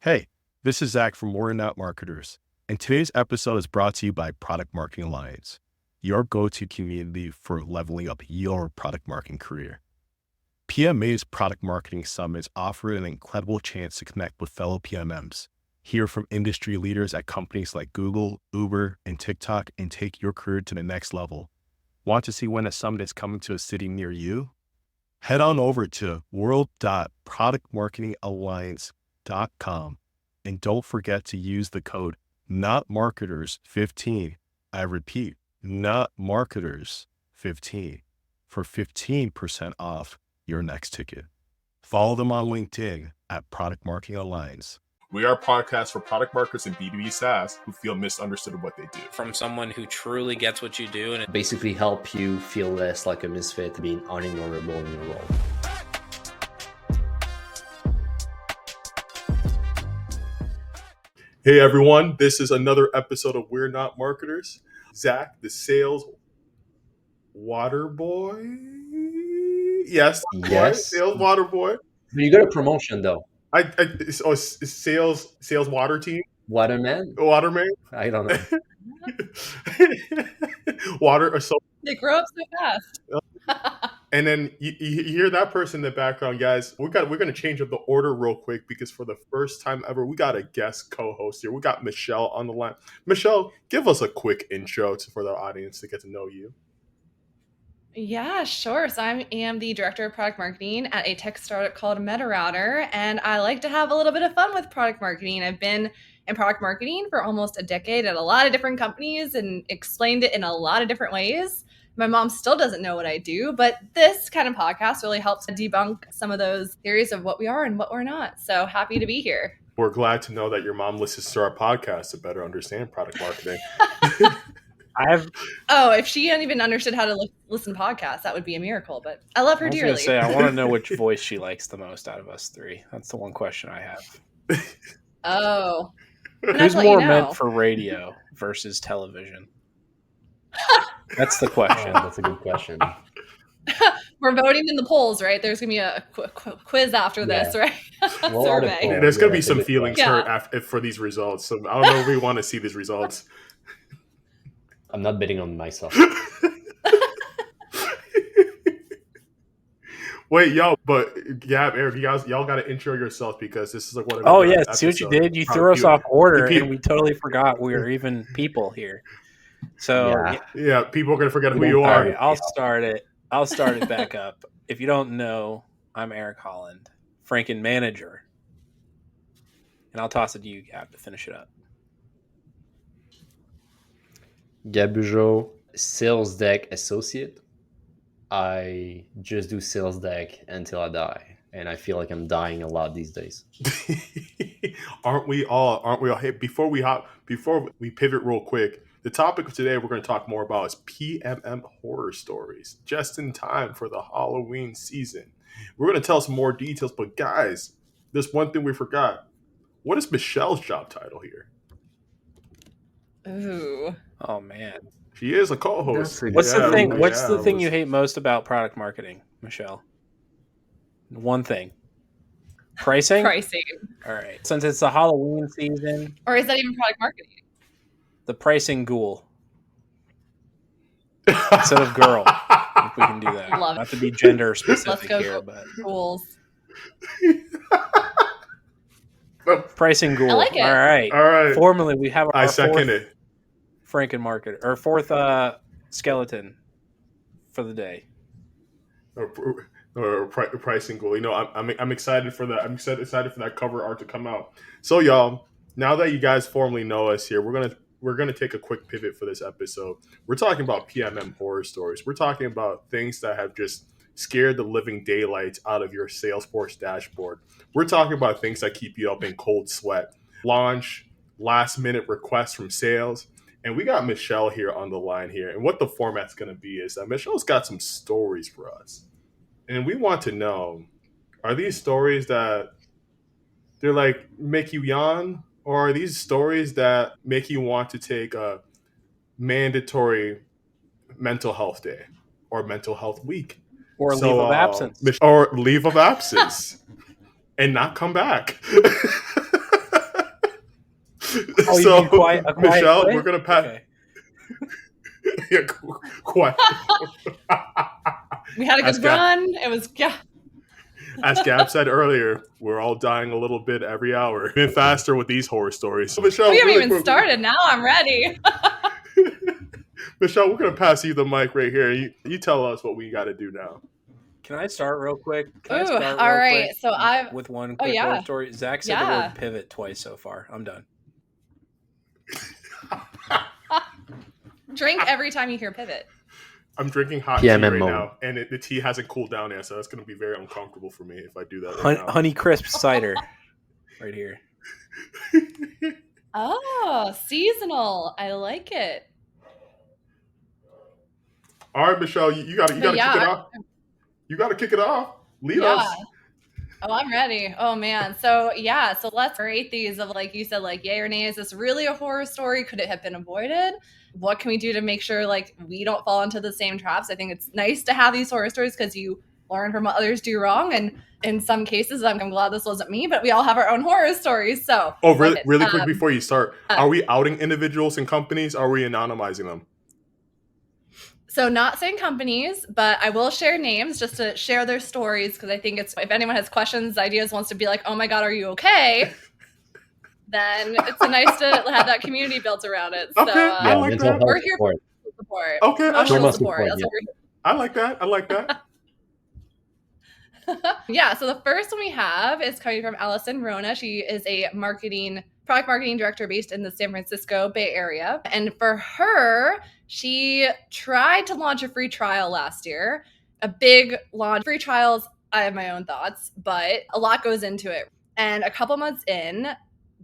Hey, this is Zach from We're Not Marketers, and today's episode is brought to you by Product Marketing Alliance, your go-to community for leveling up your product marketing career. PMA's Product Marketing Summits offer an incredible chance to connect with fellow PMMs, hear from industry leaders at companies like Google, Uber, and TikTok, and take your career to the next level. Want to see when a summit is coming to a city near you? Head on over to world.productmarketingalliance.com and don't forget to use the code NOTMARKETERS15. I repeat, NOTMARKETERS15 for 15% off your next ticket. Follow them on LinkedIn at Product Marketing Alliance. We are a podcast for product marketers and B2B SaaS who feel misunderstood of what they do. From someone who truly gets what you do and basically help you feel less like a misfit, being unignorable in your role. Hey everyone, this is another episode of We're Not Marketers. Zach, the sales water boy. Yes. Boy, sales water boy. You got a promotion though. Sales water team. Waterman. I don't know. Water. So they grow up so fast. And then you hear that person in the background, guys. We're going to change up the order real quick because for the first time ever, we got a guest co-host here. We got Michele on the line. Michele, give us a quick intro for the audience to get to know you. Yeah, sure. So I am the director of product marketing at a tech startup called MetaRouter, and I like to have a little bit of fun with product marketing. I've been in product marketing for almost a decade at a lot of different companies and explained it in a lot of different ways. My mom still doesn't know what I do, but this kind of podcast really helps debunk some of those theories of what we are and what we're not. So happy to be here. We're glad to know that your mom listens to our podcast to better understand product marketing. If she hadn't even understood how to listen to podcasts, that would be a miracle. But I love her dearly. I want to know which voice she likes the most out of us three. That's the one question I have. Oh, who's more meant for radio versus television? That's the question. That's a good question. We're voting in the polls, right? There's going to be a quiz after this, right? Survey. There's going to be some feelings hurt for these results. So I don't know if we want to see these results. I'm not betting on myself. Wait, y'all, but Gab, Eric, y'all got to intro yourself because this is like one of the see what you did? You threw us off order and we totally forgot we were even people here. So yeah, people are going to forget who you are. Right, I'll start it back up. If you don't know, I'm Eric Holland, Franken manager. And I'll toss it to you, Gab, to finish it up. Gabujo, sales deck associate. I just do sales deck until I die. And I feel like I'm dying a lot these days. Aren't we all? Hey, before we pivot real quick, the topic of today we're going to talk more about is PMM horror stories, just in time for the Halloween season. We're going to tell some more details, but guys, there's one thing we forgot. What is Michele's job title here? Ooh. Oh man. She is a co-host. What's the thing? What's the thing you hate most about product marketing, Michele? One thing. Pricing? All right. Since it's the Halloween season. Or is that even product marketing? The pricing ghoul. Instead of girl. If we can do that. Not to be gender specific here, but ghouls. Pricing ghoul. I like it. All right. Formally, we have our second it. Frankenmarket, or fourth skeleton for the day. Or pricing goal. You know, I'm excited for that. I'm excited for that cover art to come out. So, y'all, now that you guys formally know us here, we're gonna take a quick pivot for this episode. We're talking about PMM horror stories. We're talking about things that have just scared the living daylights out of your Salesforce dashboard. We're talking about things that keep you up in cold sweat. Launch, last minute requests from sales. And we got Michele here on the line here. And what the format's going to be is that Michele's got some stories for us. And we want to know, are these stories that they're like make you yawn? Or are these stories that make you want to take a mandatory mental health day or mental health week? Or leave of absence. Or leave of absence and not come back. Oh, you so mean quiet Michele, quit? we're gonna pass. Okay. Yeah, quiet. We had a good run. It was As Gab said earlier, we're all dying a little bit every hour. Been faster with these horror stories. So Michele, we haven't even started. Now I'm ready. Michele, we're gonna pass you the mic right here. You tell us what we got to do now. Can I start real quick? All right. So I've with one quick horror story. Zach said the word pivot twice so far. I'm done. Drink every time you hear pivot. I'm drinking hot PMM tea right mode. now, and the tea hasn't cooled down yet, so that's going to be very uncomfortable for me if I do that right now. Honey Crisp cider, right here. Oh, seasonal. I like it. All right, Michele, you got to kick it off. You got to kick it off. Lead us. Oh, I'm ready. Oh man. So let's rate these of, like you said, like yay or nay. Is this really a horror story? Could it have been avoided? What can we do to make sure like we don't fall into the same traps? I think it's nice to have these horror stories because you learn from what others do wrong. And in some cases, I'm glad this wasn't me, but we all have our own horror stories. So really quick before you start, are we outing individuals and companies? Or are we anonymizing them? So not saying companies, but I will share names just to share their stories because I think it's, if anyone has questions, ideas, wants to be like, oh my God, are you okay? Then it's nice to have that community built around it. Okay, So I like that. We're here for support. Okay, emotional support. I like that. I like that. Yeah, so the first one we have is coming from Allison Rona. She is a product marketing director based in the San Francisco Bay Area. And for her, she tried to launch a free trial last year, a big launch. Free trials, I have my own thoughts, but a lot goes into it. And a couple months in,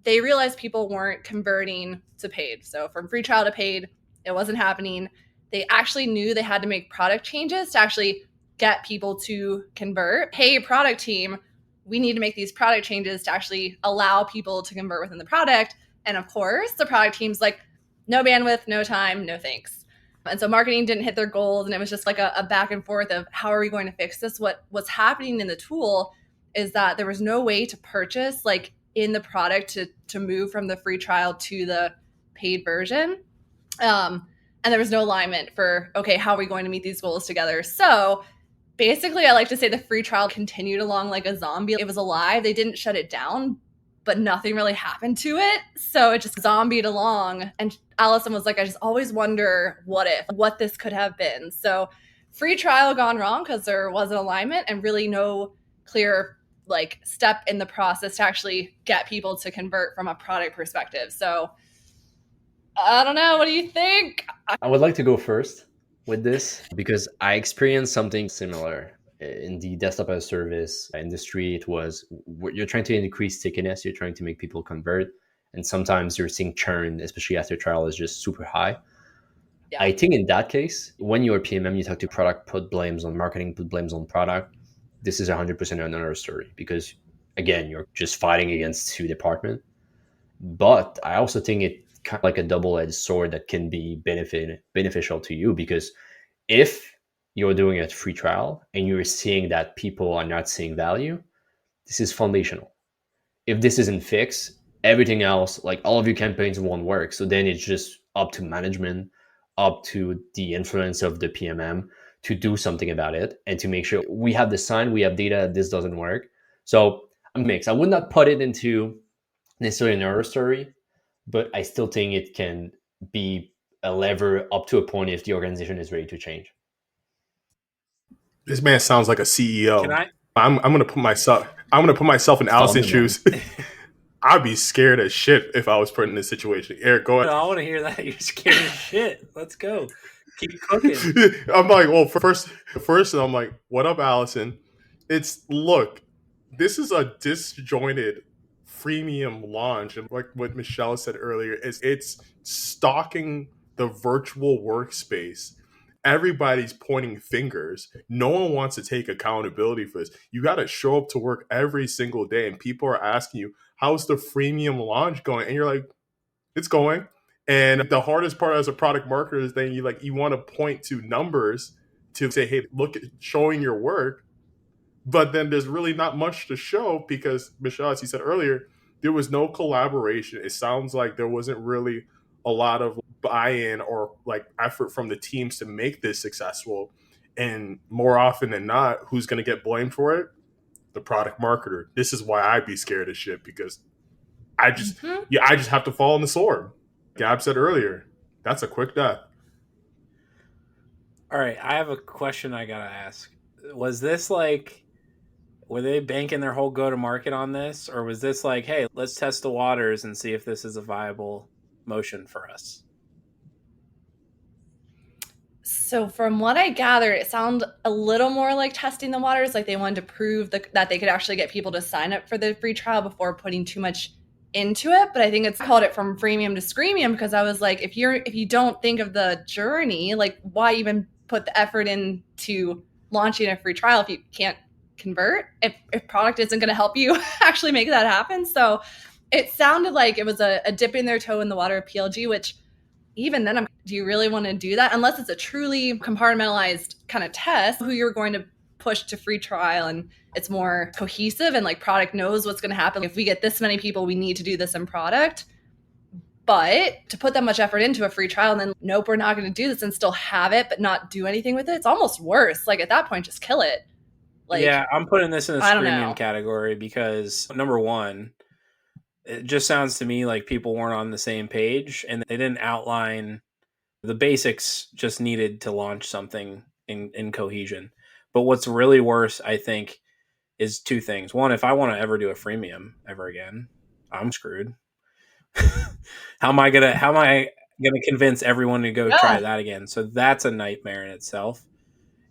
they realized people weren't converting to paid. So from free trial to paid, it wasn't happening. They actually knew they had to make product changes to actually get people to convert. Hey, product team, we need to make these product changes to actually allow people to convert within the product. And of course, the product team's like, no bandwidth, no time, no thanks. And so marketing didn't hit their goals. And it was just like a back and forth of how are we going to fix this? What's happening in the tool is that there was no way to purchase like in the product to move from the free trial to the paid version. And there was no alignment for, okay, how are we going to meet these goals together? So basically, I like to say the free trial continued along like a zombie. It was alive. They didn't shut it down, but nothing really happened to it. So it just zombied along. And Allison was like, I just always wonder what this could have been. So free trial gone wrong because there wasn't alignment and really no clear like step in the process to actually get people to convert from a product perspective. So I don't know. What do you think? I would like to go first with this because I experienced something similar in the desktop as a service industry. It was you're trying to increase stickiness, you're trying to make people convert, and sometimes you're seeing churn, especially after trial, is just super high. Yeah. I think in that case, when you're PMM, you talk to product, put blames on marketing, put blames on product. This is 100% another story because, again, you're just fighting against two departments. But I also think it kind of like a double-edged sword that can be beneficial to you because if you're doing a free trial and you're seeing that people are not seeing value, this is foundational. If this isn't fixed, everything else, like all of your campaigns won't work. So then it's just up to management, up to the influence of the PMM to do something about it and to make sure we have the sign, we have data, this doesn't work. So I'm mixed. I would not put it into necessarily an error story, but I still think it can be a lever up to a point if the organization is ready to change. This man sounds like a CEO. Can I? I'm gonna put myself in Allison's shoes. I'd be scared as shit if I was put in this situation. Eric, go ahead. I want to hear that. You're scared as shit. Let's go. Keep cooking. I'm like, well, first, I'm like, what up, Allison? Look, this is a disjointed freemium launch, and like what Michele said earlier, it's stalking the virtual workspace. Everybody's pointing fingers. No one wants to take accountability for this. You got to show up to work every single day, and people are asking you, how's the freemium launch going? And you're like, it's going. And the hardest part as a product marketer is then you want to point to numbers to say, hey, look at showing your work. But then there's really not much to show because, Michele, as you said earlier, there was no collaboration. It sounds like there wasn't really a lot of buy-in or like effort from the teams to make this successful. And more often than not, who's going to get blamed for it? The product marketer. This is why I'd be scared of shit, because I just have to fall on the sword. Gab said earlier, that's a quick death. All right, I have a question I gotta ask. Was this like, were they banking their whole go-to-market on this, or was this like, hey, let's test the waters and see if this is a viable motion for us? So from what I gathered, it sounded a little more like testing the waters, like they wanted to prove that they could actually get people to sign up for the free trial before putting too much into it. But I think it's called it from freemium to Screemium, because I was like, if you don't think of the journey, like why even put the effort into launching a free trial if you can't convert, if product isn't going to help you actually make that happen? So it sounded like it was a dipping their toe in the water of PLG, which even then, do you really want to do that? Unless it's a truly compartmentalized kind of test, who you're going to push to free trial and it's more cohesive and like product knows what's going to happen. If we get this many people, we need to do this in product. But to put that much effort into a free trial and then, nope, we're not going to do this and still have it, but not do anything with it, it's almost worse. Like at that point, just kill it. Like, yeah, I'm putting this in the Screemium category because number one, it just sounds to me like people weren't on the same page and they didn't outline the basics, just needed to launch something in cohesion. But what's really worse, I think, is two things. One, if I want to ever do a freemium ever again, I'm screwed. How am I gonna convince everyone to go try that again? So that's a nightmare in itself.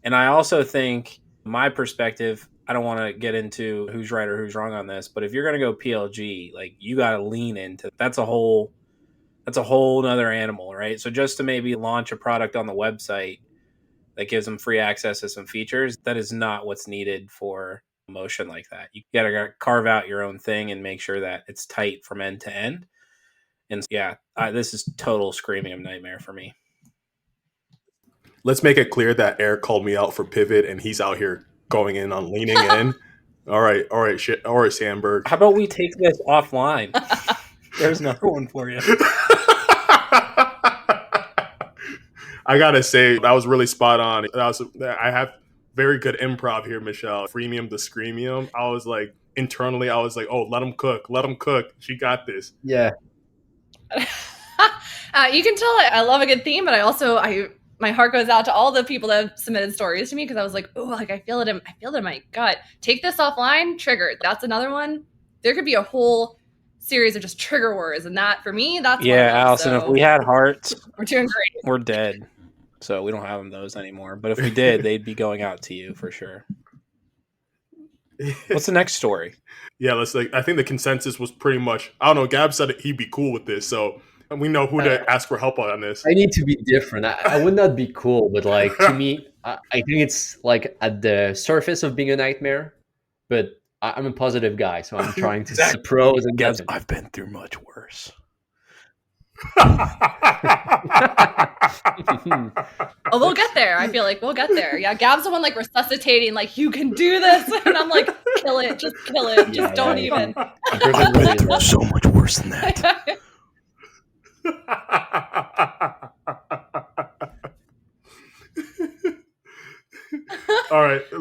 And I also think, my perspective, I don't want to get into who's right or who's wrong on this, but if you're going to go PLG, like you got to lean into that's a whole nother animal, right? So just to maybe launch a product on the website that gives them free access to some features, that is not what's needed for a motion like that. You got to carve out your own thing and make sure that it's tight from end to end. And yeah, this is total Screemium nightmare for me. Let's make it clear that Eric called me out for pivot and he's out here going in on leaning in. All right, Sandberg. How about we take this offline? There's another one for you. I gotta say, that was really spot on. I have very good improv here, Michele. Freemium to Screemium. I was like, internally, I was like, oh, let them cook. She got this. Yeah. You can tell I love a good theme, but my heart goes out to all the people that have submitted stories to me, because I was like, oh, like I feel it in my gut. Take this offline, triggered. That's another one. There could be a whole series of just trigger words, and that for me, that's Allison. So if we had hearts, we're doing great. We're dead, so we don't have those anymore. But if we did, they'd be going out to you for sure. What's the next story? Yeah, I think the consensus was pretty much, I don't know, Gab said he'd be cool with this, so we know who to ask for help on this. I need to be different. I would not be cool, but like to me, I think it's like at the surface of being a nightmare, but I'm a positive guy, so I'm trying to see pros and cons. I've been through much worse. Oh, we'll get there. I feel like we'll get there. Yeah, Gab's the one like resuscitating, like, you can do this. And I'm like, kill it. Just kill it. Just don't even. I've been through so much worse than that. All right. I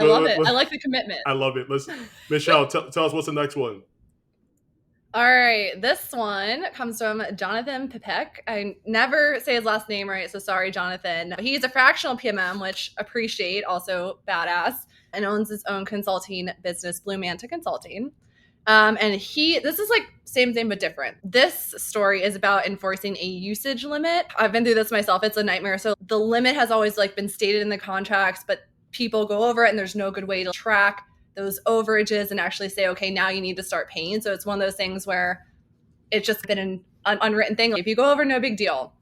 love it. I like the commitment. I love it. Michele, tell us what's the next one. All right, this one comes from Jonathan Pipek. I never say his last name right, so sorry, Jonathan. He's a fractional PMM, which appreciate, also badass, and owns his own consulting business, Blue Manta Consulting. And this is like same thing but different. This story is about enforcing a usage limit. I've been through this myself. It's a nightmare. So the limit has always like been stated in the contracts, but people go over it and there's no good way to track those overages and actually say, okay, now you need to start paying. So it's one of those things where it's just been an unwritten thing. If you go over, no big deal.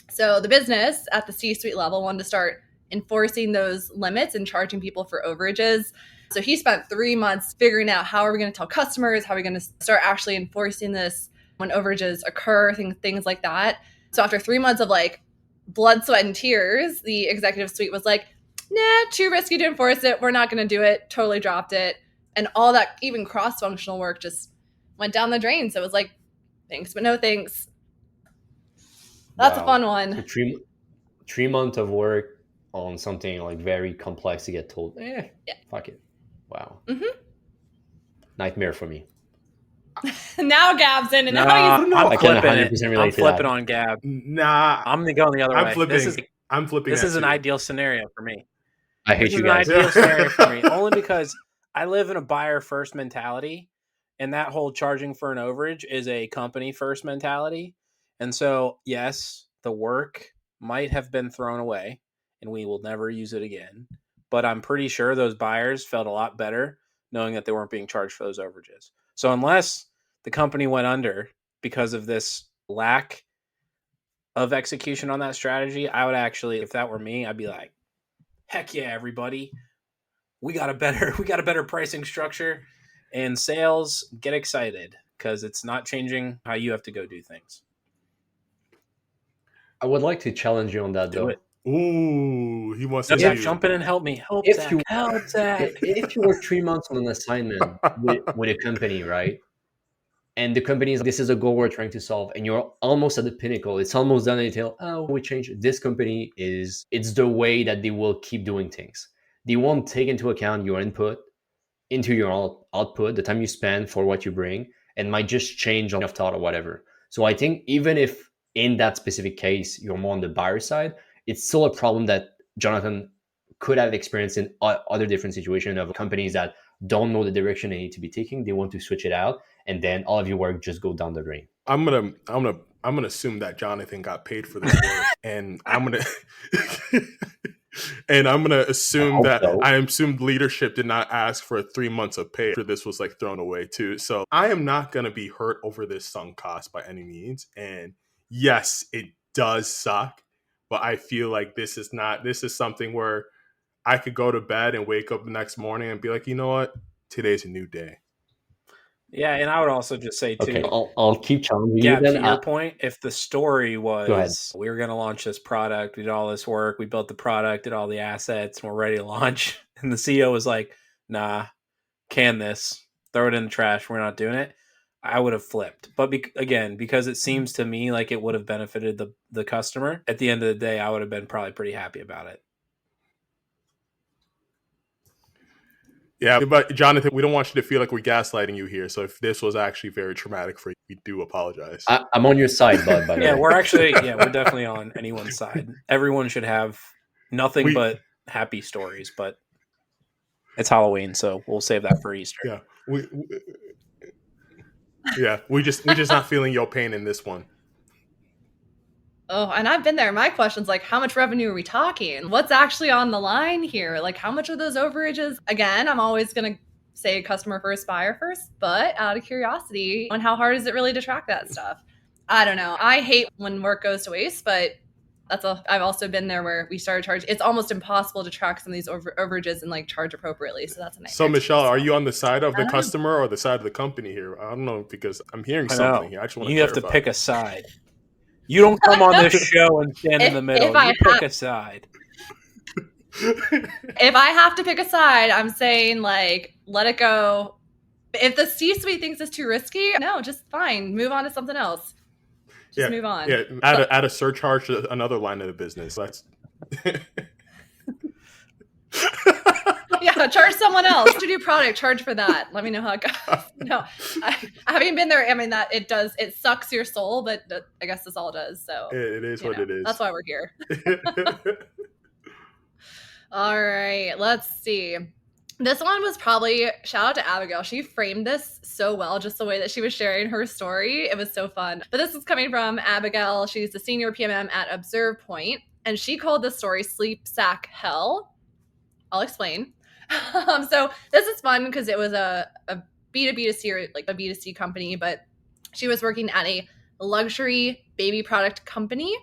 So the business at the C-suite level wanted to start enforcing those limits and charging people for overages. So he spent 3 months figuring out, how are we going to tell customers? How are we going to start actually enforcing this when overages occur, things like that. So after 3 months of like blood, sweat, and tears, the executive suite was like, nah, too risky to enforce it. We're not going to do it. Totally dropped it. And all that, even cross-functional work, just went down the drain. So it was like, thanks, but no thanks. That's a fun one. So 3 months of work on something like very complex to get told, fuck it. Wow. Mm-hmm. Nightmare for me. Now Gab's in, and now he's... I'm flipping it. relate I'm to flipping that. on Gab. Nah, I'm going the other way. I'm flipping. This is an too. ideal scenario for me. I hate you guys. This is an ideal scenario for me, only because I live in a buyer first mentality, and that whole charging for an overage is a company first mentality. And so, yes, the work might have been thrown away, and we will never use it again. But I'm pretty sure those buyers felt a lot better knowing that they weren't being charged for those overages. So unless the company went under because of this lack of execution on that strategy, I would actually, if that were me, I'd be like, heck yeah, everybody. We got a better pricing structure, and sales, get excited because it's not changing how you have to go do things. I would like to challenge you on that, though. Ooh, he wants to jump in and help me. Help Zach. If you work 3 months on an assignment with a company, right? And the company is, this is a goal we're trying to solve, and you're almost at the pinnacle. It's almost done, and you tell, oh, we change. This company it's the way that they will keep doing things. They won't take into account your input into your output, the time you spend for what you bring, and might just change on your thought or whatever. So I think even if in that specific case, you're more on the buyer side, it's still a problem that Jonathan could have experienced in other different situations of companies that don't know the direction they need to be taking. They want to switch it out, and then all of your work just go down the drain. I'm gonna assume that Jonathan got paid for this work, and I'm gonna assume that I assumed leadership did not ask for 3 months of pay after this was like thrown away too. So I am not gonna be hurt over this sunk cost by any means. And yes, it does suck, but I feel like this is something where I could go to bed and wake up the next morning and be like, you know what? Today's a new day. Yeah, and I would also just say, too... Okay, I'll keep challenging you. Yeah, to your point, if the story was, we were going to launch this product, we did all this work, we built the product, did all the assets, and we're ready to launch, and the CEO was like, nah, can this, throw it in the trash, we're not doing it, I would have flipped. But again, because it seems to me like it would have benefited the customer, at the end of the day, I would have been probably pretty happy about it. Yeah, but Jonathan, we don't want you to feel like we're gaslighting you here. So if this was actually very traumatic for you, we do apologize. I'm on your side, bud. By the way. We're definitely on anyone's side. Everyone should have nothing but happy stories, but it's Halloween, so we'll save that for Easter. Yeah, we just not feeling your pain in this one. Oh, and I've been there. My question's like, how much revenue are we talking? What's actually on the line here? Like, how much are those overages? Again, I'm always going to say customer first, buyer first, but out of curiosity, on how hard is it really to track that stuff? I don't know. I hate when work goes to waste, but I've also been there where we started charging. It's almost impossible to track some of these overages and like charge appropriately. So that's a nice. So Michelle, are you on the side of the customer or the side of the company here? I don't know, because I'm hearing something here. I just want to clarify. Have to pick a side. You don't come on this show and stand in the middle. You pick a side. If I have to pick a side, I'm saying like, let it go. If the C-suite thinks it's too risky, no, just fine. Move on to something else. Just move on. Yeah, add a surcharge to another line of the business. That's yeah, charge someone else to do product. Charge for that. Let me know how it goes. No, having been there, I mean that it sucks your soul, but I guess this all does. So it is what it is. That's why we're here. All right, let's see. This one was probably, shout out to Abigail. She framed this so well, just the way that she was sharing her story. It was so fun. But this is coming from Abigail. She's the senior PMM at Observe Point, and she called this story Sleep Sack Hell. I'll explain. So this is fun because it was a B2B2C or like a B2C company, but she was working at a luxury baby product company,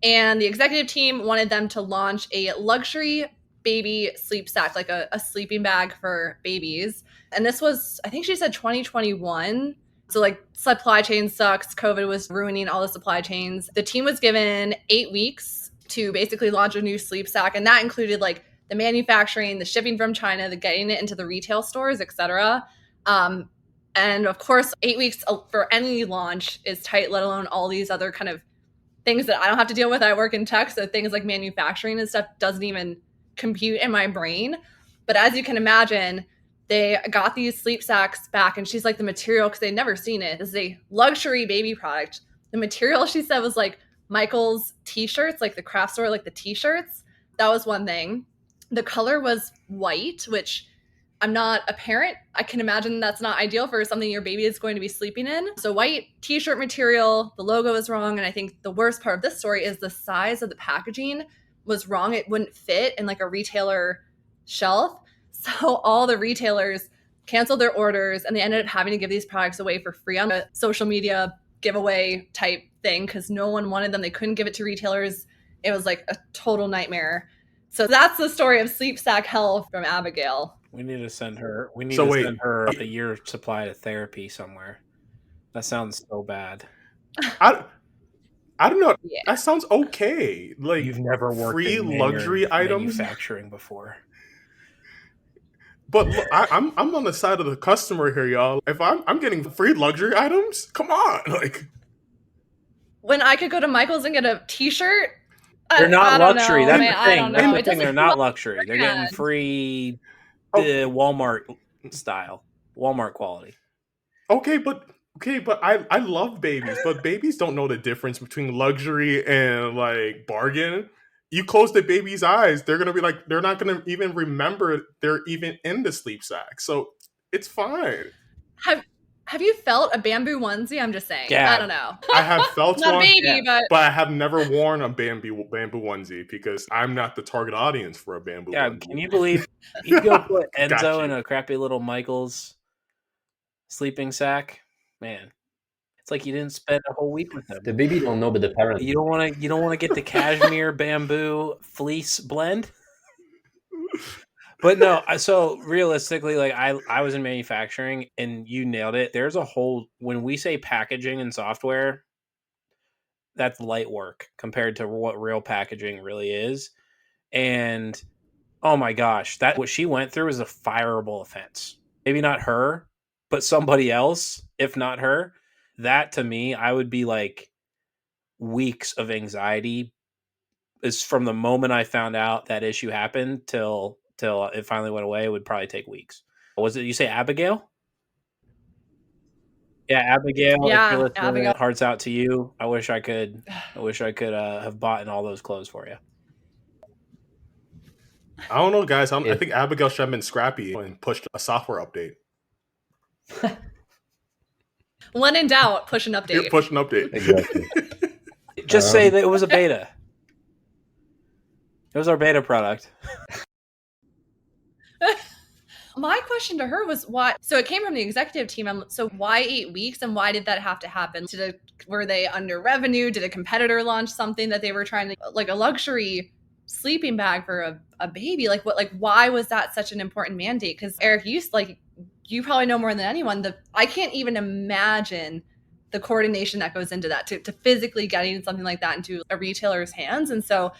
and the executive team wanted them to launch a luxury baby sleep sack, like a sleeping bag for babies. And this was, I think she said 2021. So like supply chain sucks. COVID was ruining all the supply chains. The team was given 8 weeks to basically launch a new sleep sack. And that included like the manufacturing, the shipping from China, the getting it into the retail stores, etc. And of course, 8 weeks for any launch is tight, let alone all these other kind of things that I don't have to deal with. I work in tech, so things like manufacturing and stuff doesn't even compute in my brain. But as you can imagine, they got these sleep sacks back, and she's like, the material, because they'd never seen it, is a luxury baby product. The material, she said, was like Michael's t-shirts, like the craft store, like the t-shirts. That was one thing. The color was white, which I'm not a parent. I can imagine that's not ideal for something your baby is going to be sleeping in. So white t-shirt material, the logo is wrong. And I think the worst part of this story is the size of the packaging was wrong. It wouldn't fit in like a retailer shelf. So all the retailers canceled their orders and they ended up having to give these products away for free on a social media giveaway type thing because no one wanted them. They couldn't give it to retailers. It was like a total nightmare. So that's the story of sleep sack hell from Abigail. We need to send her. We need to send her a year supply of therapy somewhere. That sounds so bad. I don't know. Yeah. That sounds okay. Like you've never worked free in luxury items manufacturing before. But look, I'm on the side of the customer here, y'all. If I'm getting free luxury items, come on, like when I could go to Michael's and get a T-shirt. They're not luxury. That's the thing. That's the thing. They're not luxury. They're getting free Walmart style, Walmart quality. Okay, but I love babies, but babies don't know the difference between luxury and like bargain. You close the baby's eyes, they're gonna be like, they're not gonna even remember they're even in the sleep sack. So it's fine. Have you felt a bamboo onesie? I'm just saying. Yeah. I don't know. I have felt not one, a baby, but I have never worn a bamboo onesie because I'm not the target audience for a bamboo onesie. Can you believe you go put Enzo in a crappy little Michael's sleeping sack? Man, it's like you didn't spend a whole week with them. The baby don't know, but the parent. You don't want to get the cashmere bamboo fleece blend. But no, so realistically, like I was in manufacturing and you nailed it. There's a whole, when we say packaging and software, that's light work compared to what real packaging really is. And oh my gosh, what she went through is a fireable offense. Maybe not her, but somebody else, if not her. That to me, I would be like weeks of anxiety is from the moment I found out that issue happened till it finally went away. It would probably take weeks. Was it, you say Abigail? Yeah, Abigail. Yeah, Abigail. Hearts out to you. I wish I could have bought in all those clothes for you. I don't know, guys. I think Abigail should have been scrappy and pushed a software update. When in doubt, push an update. Push an update. Exactly. Just say that it was a beta. It was our beta product. My question to her was why. So it came from the executive team. So why 8 weeks, and why did that have to happen? Were they under revenue? Did a competitor launch something that they were trying to, like a luxury sleeping bag for a baby? Like what? Like why was that such an important mandate? Because Eric, you probably know more than anyone. I can't even imagine the coordination that goes into that to physically getting something like that into a retailer's hands. And so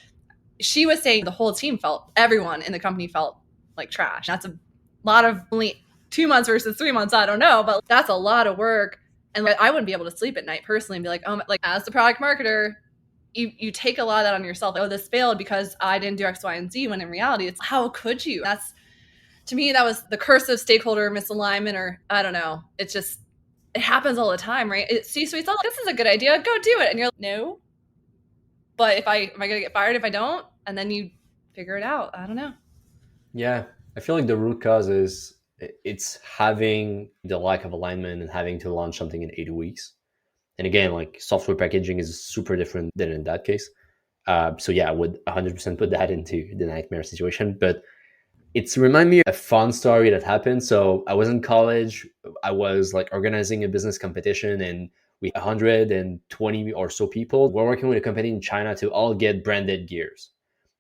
she was saying the whole team everyone in the company felt like trash. That's a lot of only 2 months versus 3 months. I don't know, but that's a lot of work. And I wouldn't be able to sleep at night personally and be like, oh, like as the product marketer, you take a lot of that on yourself. Oh, this failed because I didn't do X, Y, and Z. When in reality, it's how could you? To me, that was the curse of stakeholder misalignment, or I don't know. It happens all the time, right? C-suite's all like, this is a good idea. Go do it. And you're like, no. But am I going to get fired if I don't? And then you figure it out. I don't know. Yeah. I feel like the root cause is it's having the lack of alignment and having to launch something in 8 weeks. And again, like software packaging is super different than in that case. So yeah, I would 100% put that into the nightmare situation. But it's remind me of a fun story that happened. So I was in college. I was like organizing a business competition, and we 120 or so people. We're working with a company in China to all get branded gears.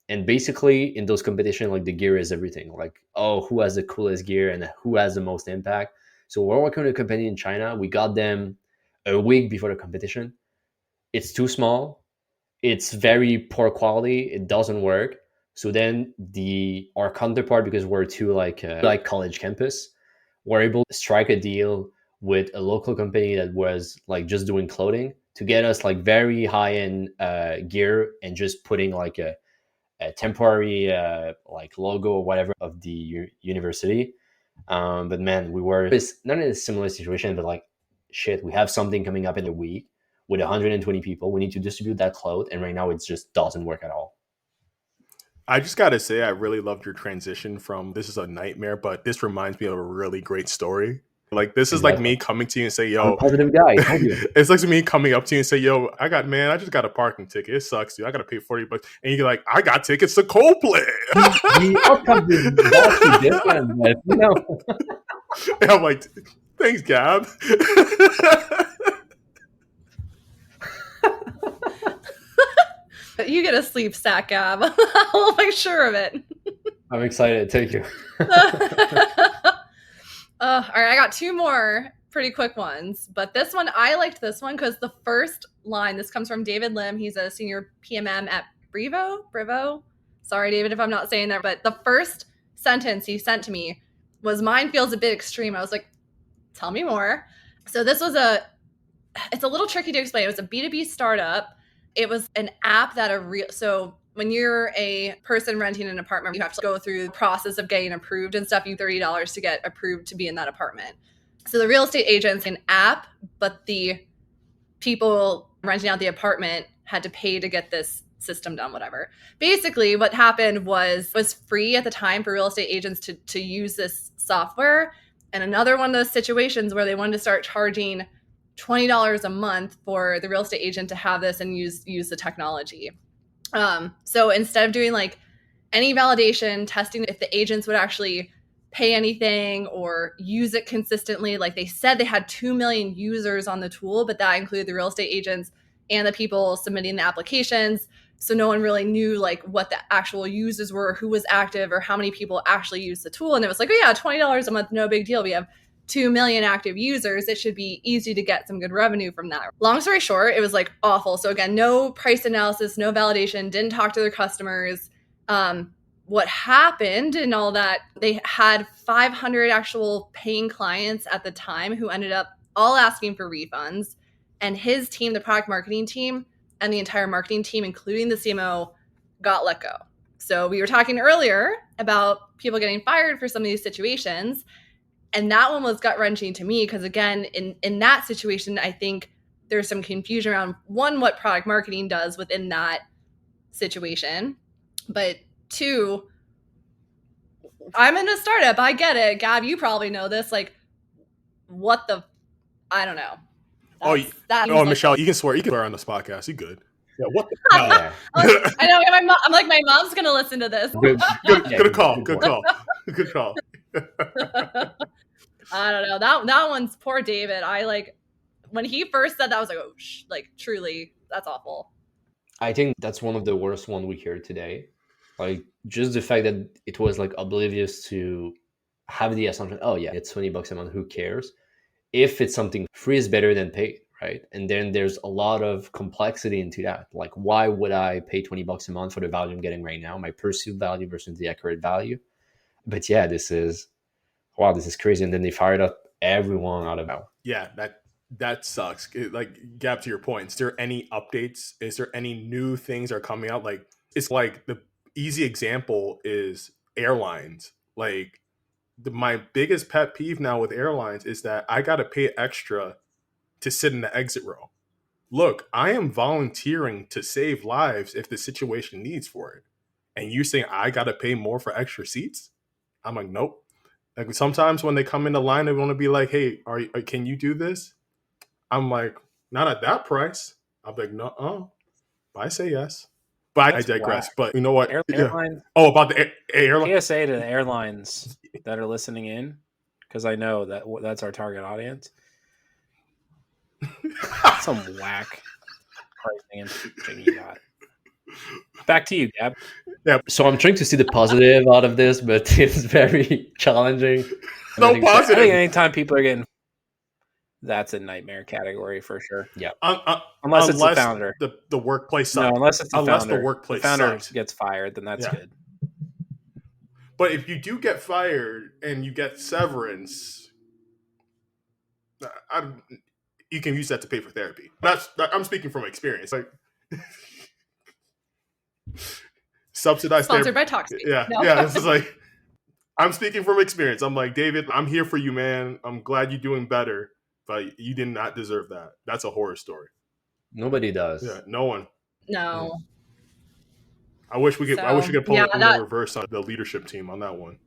And basically in those competitions, like the gear is everything. Like, oh, who has the coolest gear and who has the most impact. So we're working with a company in China. We got them a week before the competition. It's too small. It's very poor quality. It doesn't work. So then our counterpart, because we're too like college campus, we're able to strike a deal with a local company that was like just doing clothing to get us like very high-end gear and just putting like a temporary like logo or whatever of the university. But man, we were not in a similar situation, but like, shit, we have something coming up in a week with 120 people. We need to distribute that cloth, and right now it just doesn't work at all. I just got to say, I really loved your transition from this is a nightmare, but this reminds me of a really great story. Like, this is like me coming to you and say, yo, I'm a positive guy. It's like me coming up to you and say, yo, I just got a parking ticket. It sucks, dude. I got to pay $40. And you're like, I got tickets to Coldplay. The outcome is vastly different, but you know. And I'm like, thanks, Gab. You get a sleep sack, Gab. I'll make sure of it. I'm excited. Thank you. All right, I got two more pretty quick ones, but this one, I liked this one because the first line, this comes from David Lim. He's a senior PMM at Brivo. Sorry, David, if I'm not saying that, but the first sentence he sent to me was, mine feels a bit extreme. I was like, tell me more. So this was it's a little tricky to explain. It was a B2B startup. It was an app that so when you're a person renting an apartment, you have to go through the process of getting approved and stuff. You $30 to get approved to be in that apartment. So the real estate agent's an app, but the people renting out the apartment had to pay to get this system done, whatever. Basically, what happened was free at the time for real estate agents to use this software. And another one of those situations where they wanted to start charging $20 a month for the real estate agent to have this and use the technology. So instead of doing like any validation testing, if the agents would actually pay anything or use it consistently, like they said they had 2 million users on the tool, but that included the real estate agents and the people submitting the applications. So no one really knew like what the actual users were, who was active, or how many people actually used the tool. And it was like, oh yeah, $20 a month, no big deal. We have 2 million active users. It should be easy to get some good revenue from that. Long story short, it was like awful. So again, no price analysis, no validation, didn't talk to their customers. What happened and all that, they had 500 actual paying clients at the time who ended up all asking for refunds. And his team, the product marketing team, and the entire marketing team, including the CMO, got let go. So we were talking earlier about people getting fired for some of these situations. And that one was gut-wrenching to me because, again, in that situation, I think there's some confusion around, one, what product marketing does within that situation. But two, I'm in a startup. I get it. Gab, you probably know this. Like, what the... I don't know. Michele, you can swear on this podcast. You good. Yeah, what the hell? I know. I'm like, my mom's going to listen to this. Good call. I don't know. That one's poor David. I like, when he first said that, I was like, oh, like truly, that's awful. I think that's one of the worst one we hear today. Like, just the fact that it was like oblivious to have the assumption, oh yeah, it's $20 a month, who cares? If it's something free is better than paid, right? And then there's a lot of complexity into that. Like, why would I pay $20 a month for the value I'm getting right now, my perceived value versus the accurate value? But yeah, this is crazy. And then they fired up everyone out of it. Yeah, that sucks. Like, Gab, to your point, is there any updates? Is there any new things are coming out? Like, it's like the easy example is airlines. Like, my biggest pet peeve now with airlines is that I got to pay extra to sit in the exit row. Look, I am volunteering to save lives if the situation needs for it. And you saying I got to pay more for extra seats? I'm like, nope. Like, sometimes when they come in the line, they want to be like, hey, can you do this? I'm like, not at that price. I'm like, no, I say yes. But I digress. Whack. But you know what? Airlines. Oh, about the airline. PSA to the airlines that are listening in, because I know that's our target audience. Some whack pricing and thing you got. Back to you, Gab. Yeah. So I'm trying to see the positive out of this, but it's very challenging. No positive. I think anytime people are getting, that's a nightmare category for sure. Yeah. Unless it's the founder. The workplace sucks. No, unless it's the founder. The workplace the founder sucks. gets fired, then that's good. But if you do get fired and you get severance, you can use that to pay for therapy. I'm speaking from experience. Like subsidized Sponsored therapy. by Talkspace. Yeah, No. yeah. This is like I'm speaking from experience. I'm like, David, I'm here for you, man. I'm glad you're doing better, but you did not deserve that. That's a horror story. Nobody does. Yeah, no one. No. I wish we could. I wish we could pull yeah, it in reverse on the leadership team on that one.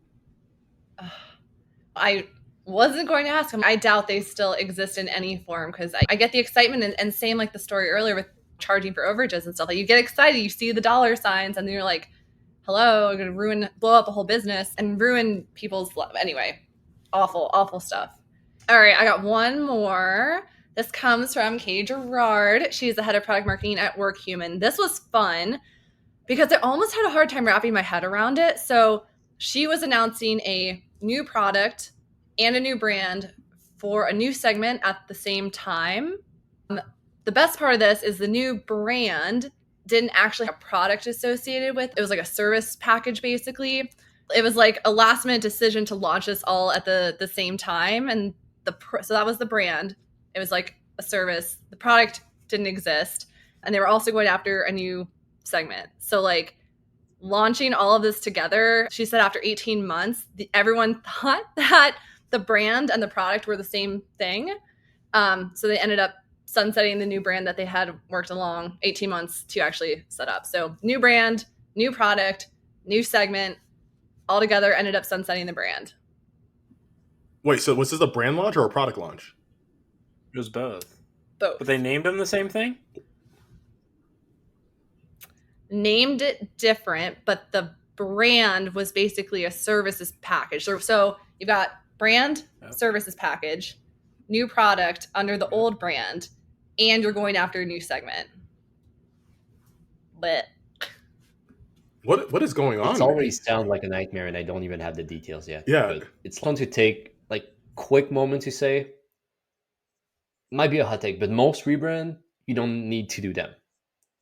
I wasn't going to ask him. I doubt they still exist in any form because I get the excitement and same like the story earlier with charging for overages and stuff. Like you get excited, you see the dollar signs, and then you're like, "Hello, I'm gonna blow up a whole business and ruin people's love." Anyway, awful stuff. All right, I got one more. This comes from Katie Gerard. She's the head of product marketing at WorkHuman. This was fun because I almost had a hard time wrapping my head around it. So she was announcing a new product and a new brand for a new segment at the same time. The best part of this is the new brand didn't actually have a product associated with it. It was like a service package, basically. It was like a last minute decision to launch this all at the same time. And so that was the brand. It was like a service. The product didn't exist. And they were also going after a new segment. So like launching all of this together, she said after 18 months, everyone thought that the brand and the product were the same thing. So they ended up sunsetting the new brand that they had worked along 18 months to actually set up. So new brand, new product, new segment, all together ended up sunsetting the brand. Wait, so was this a brand launch or a product launch? It was both. Both. But they named them the same thing? Named it different, but the brand was basically a services package. So you've got brand, services package, new product under the old brand, and you're going after a new segment. But what is going on? It's already sound like a nightmare, and I don't even have the details yet. Yeah, but it's fun to take like quick moment to say. Might be a hot take, but most rebrand you don't need to do them,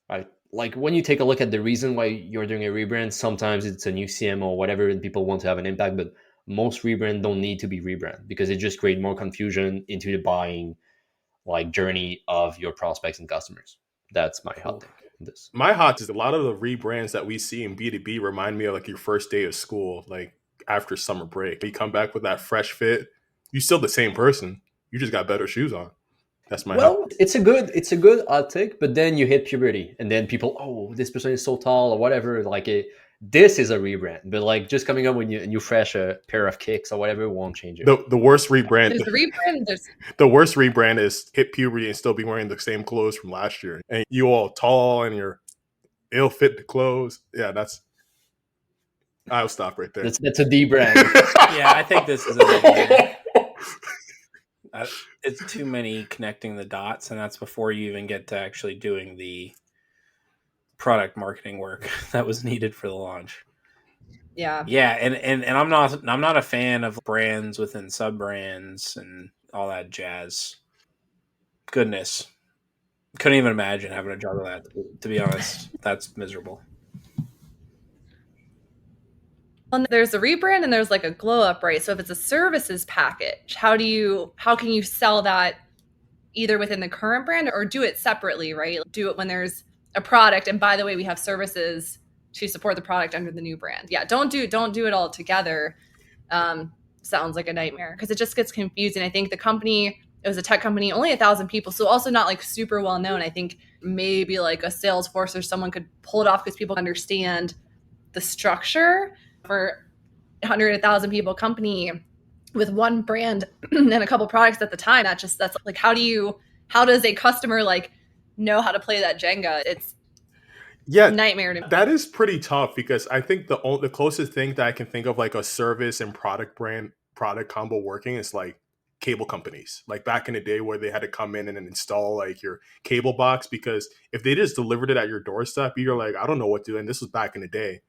right? Like when you take a look at the reason why you're doing a rebrand, sometimes it's a new CMO or whatever, and people want to have an impact. But most rebrand don't need to be rebrand because it just creates more confusion into the buying like journey of your prospects and customers. That's my hot take on this. My hot is a lot of the rebrands that we see in B2B remind me of like your first day of school, like after summer break. You come back with that fresh fit, you're still the same person. You just got better shoes on. That's my hot. It's a good hot take, but then you hit puberty and then people, oh, this person is so tall or whatever. Like this is a rebrand, but like just coming up with a new fresh pair of kicks or whatever won't change it. The worst rebrand. There's the rebrand. The worst rebrand is hit puberty and still be wearing the same clothes from last year, and you all tall and you're ill fit the clothes. Yeah, I'll stop right there. That's a D brand. Yeah, I think this is a it's too many connecting the dots, and that's before you even get to actually doing the product marketing work that was needed for the launch. Yeah, and I'm not a fan of brands within sub brands and all that jazz. Goodness, couldn't even imagine having to juggle that. To be honest, that's miserable. Well, there's a rebrand and there's like a glow up, right? So if it's a services package, how can you sell that either within the current brand or do it separately, right? Do it when there's a product, and by the way, we have services to support the product under the new brand. Yeah, don't do it all together. Sounds like a nightmare because it just gets confusing. I think the company, it was a tech company, only 1,000 people, so also not like super well known. I think maybe like a Salesforce or someone could pull it off because people understand the structure. For 100,000 people company with one brand and a couple products at the time, that's like how does a customer like know how to play that Jenga? It's nightmare to me. That is pretty tough because I think the closest thing that I can think of like a service and product combo working is like cable companies, like back in the day where they had to come in and install like your cable box, because if they just delivered it at your doorstep, you're like, I don't know what to do. And this was back in the day.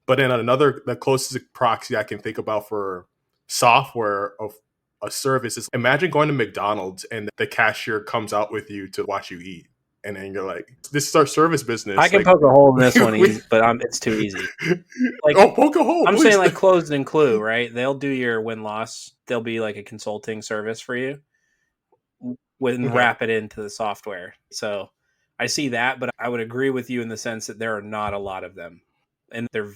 But then the closest proxy I can think about for software of a service is imagine going to McDonald's and the cashier comes out with you to watch you eat. And then you're like, this is our service business. I can poke a hole in this one, but it's too easy. Like, poke a hole. I'm please. saying like Closed and Clue, right? They'll do your win-loss. They'll be like a consulting service for you. and wrap it into the software. So I see that, but I would agree with you in the sense that there are not a lot of them, and they're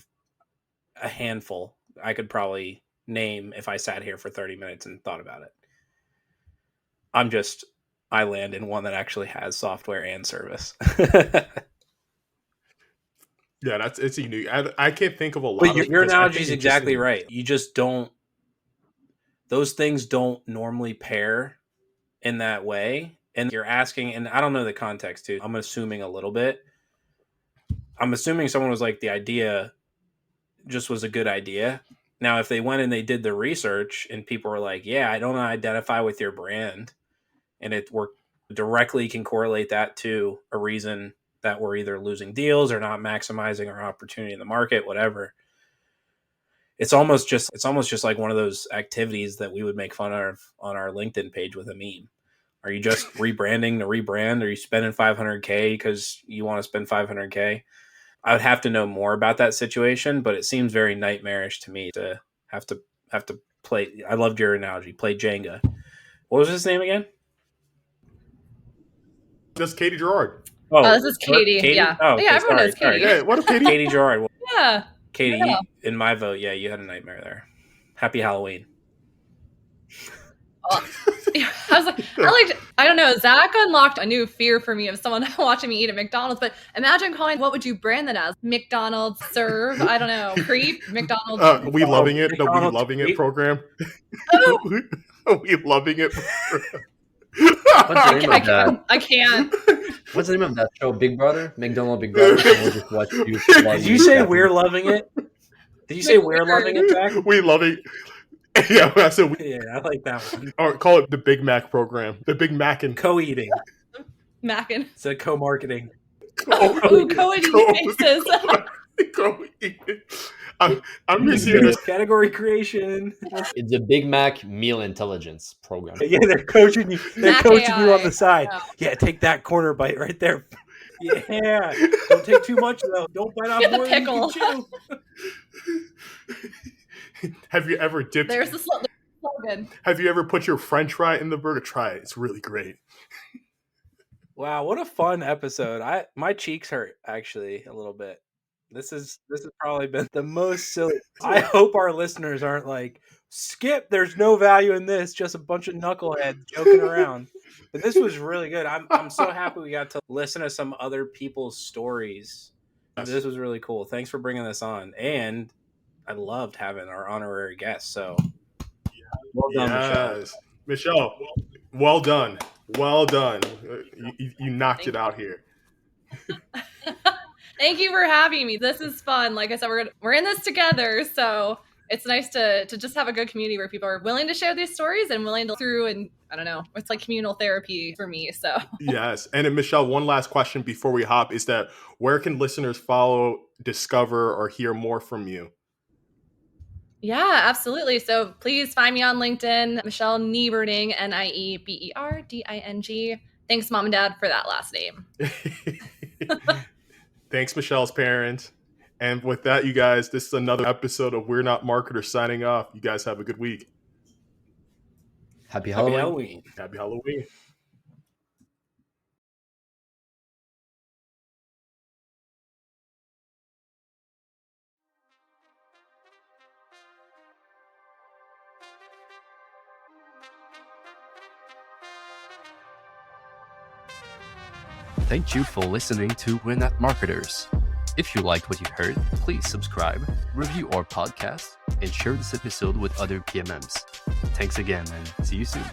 a handful. I could probably name if I sat here for 30 minutes and thought about it. I land in one that actually has software and service. Yeah, it's unique. I can't think of a lot. But your analogy is exactly right. You just don't. Those things don't normally pair in that way, and you're asking. And I don't know the context too. I'm assuming a little bit. I'm assuming someone was like, the idea just was a good idea. Now, if they went and they did the research, and people were like, "Yeah, I don't identify with your brand," and it worked directly, can correlate that to a reason that we're either losing deals or not maximizing our opportunity in the market, whatever. It's almost just like one of those activities that we would make fun of on our LinkedIn page with a meme. Are you just rebranding to rebrand? Are you spending $500K because you want to spend $500K? I would have to know more about that situation, but it seems very nightmarish to me to have to play. I loved your analogy. Play Jenga. What was his name again? Just Katie Gerard. Oh, this is Katie. Yeah. Oh, okay, yeah, everyone knows Katie. Yeah, what if Katie? Katie Gerard. Yeah. Katie, Yeah. in my vote, yeah, you had a nightmare there. Happy Halloween. I don't know. Zach unlocked a new fear for me of someone watching me eat at McDonald's. But imagine calling, what would you brand that as? McDonald's serve? I don't know. Creep? McDonald's. We loving it. The McDonald's We loving creep. it program. We loving it. I can't. What's the name of that show? Big Brother? McDonald Big Brother? We'll just watch you. Did you say we're loving it? Did you say we're loving it, Zach? We loving. Yeah, I said. Yeah, I like that one. Or call it the Big Mac program. The Big Mac and Co-eating. Mackin. It's a co-marketing. Co-eating faces. Co-eating. I'm just here to Category creation. It's a Big Mac meal intelligence program. Yeah, they're coaching you. They're Mac coaching AI. you on the side. No. Yeah, take that corner bite right there. Yeah. Don't take too much though. Don't bite off Get the more than you pickle. can chew. Have you ever dipped? There's the slogan. Have you ever put your French fry in the burger? Try it. It's really great. Wow, what a fun episode. My cheeks hurt actually a little bit. This has probably been the most silly. I hope our listeners aren't like, skip, there's no value in this, just a bunch of knuckleheads joking around. But this was really good. I'm so happy we got to listen to some other people's stories. This was really cool. Thanks for bringing this on. And I loved having our honorary guest. So well done, Michele. Well done. Well done. You knocked it out here. Thank you for having me. This is fun. Like I said, we're in this together, so it's nice to just have a good community where people are willing to share these stories and willing to through, and I don't know, it's like communal therapy for me. So yes. And then Michele, one last question before we hop is that where can listeners follow, discover, or hear more from you? yeah, absolutely. So please find me on LinkedIn, Michele Nieberding, Nieberding. Thanks, Mom and Dad, for that last name. Thanks, Michele's parents. And with that, you guys, this is another episode of We're Not Marketers signing off. You guys have a good week. Happy Halloween. Happy Halloween. Thank you for listening to We're Not Marketers. If you liked what you heard, please subscribe, review our podcast, and share this episode with other PMMs. Thanks again, and see you soon.